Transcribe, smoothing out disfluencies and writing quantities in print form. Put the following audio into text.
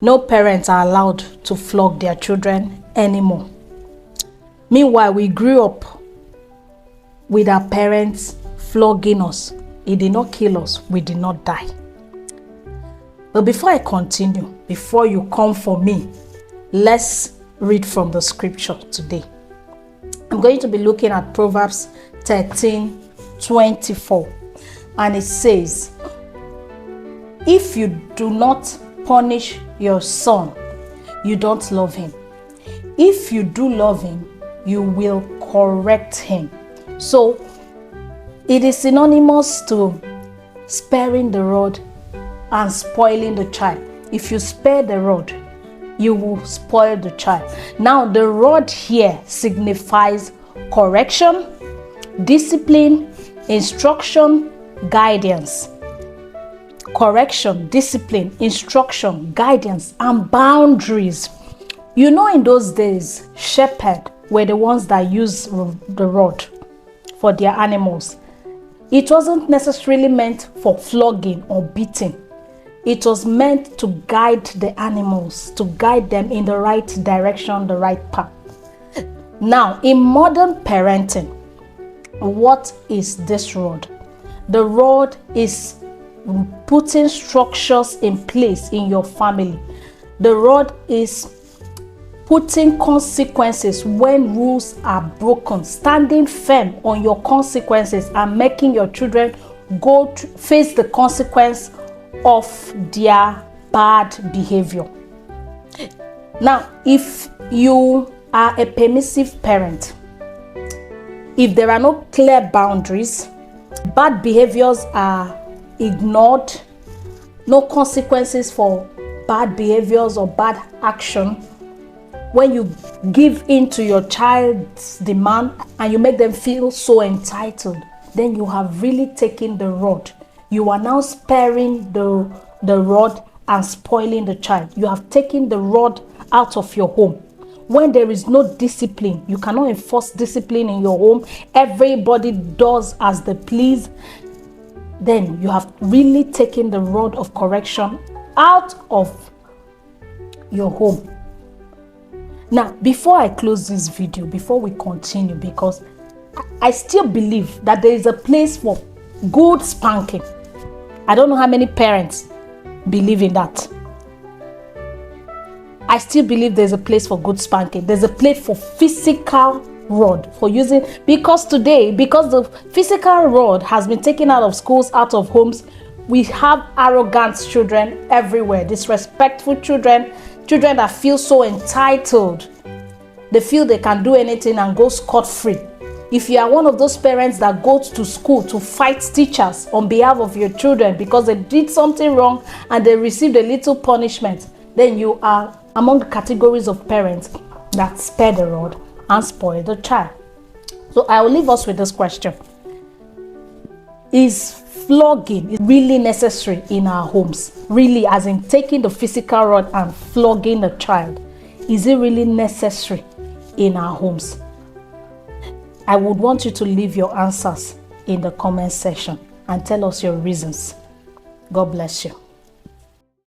No parents are allowed to flog their children anymore. Meanwhile, we grew up with our parents flogging us. It did not kill us. We did not die. But before I continue, before you come for me, let's read from the scripture today. I'm going to be looking at Proverbs 13:24. And it says, if you do not punish your son, you don't love him. If you do love him, you will correct him. So it is synonymous to sparing the rod and spoiling the child. If you spare the rod, you will spoil the child. Now the rod here signifies correction, discipline, instruction, guidance. Correction, discipline, instruction, guidance, and boundaries. You know, in those days, shepherds were the ones that used the rod for their animals. It wasn't necessarily meant for flogging or beating. It was meant to guide the animals, to guide them in the right direction, the right path. Now, in modern parenting, what is this rod? The rod is putting structures in place in your family. The rod is putting consequences when rules are broken, standing firm on your consequences and making your children face the consequence of their bad behavior. Now, if you are a permissive parent, if there are no clear boundaries, bad behaviors are ignored, no consequences for bad behaviors or bad action, when you give in to your child's demand and you make them feel so entitled, then you have really taken the rod. You are now sparing the rod and spoiling the child. You have taken the rod out of your home. When there is no discipline, you cannot enforce discipline in your home. Everybody does as they please. Then you have really taken the rod of correction out of your home. Now, before I close this video, before we continue, because I still believe that there is a place for good spanking. I don't know how many parents believe in that. I still believe there's a place for good spanking. There's a place for physical rod for using, because today, because the physical rod has been taken out of schools, out of homes, we have arrogant children everywhere, disrespectful children that feel so entitled. They feel they can do anything and go scot-free. If you are one of those parents that goes to school to fight teachers on behalf of your children because they did something wrong and they received a little punishment, then you are among the categories of parents that spare the rod and spoil the child. So I will leave us with this question. Is flogging really necessary in our homes? Really, as in taking the physical rod and flogging the child. Is it really necessary in our homes? I would want you to leave your answers in the comment section and tell us your reasons. God bless you.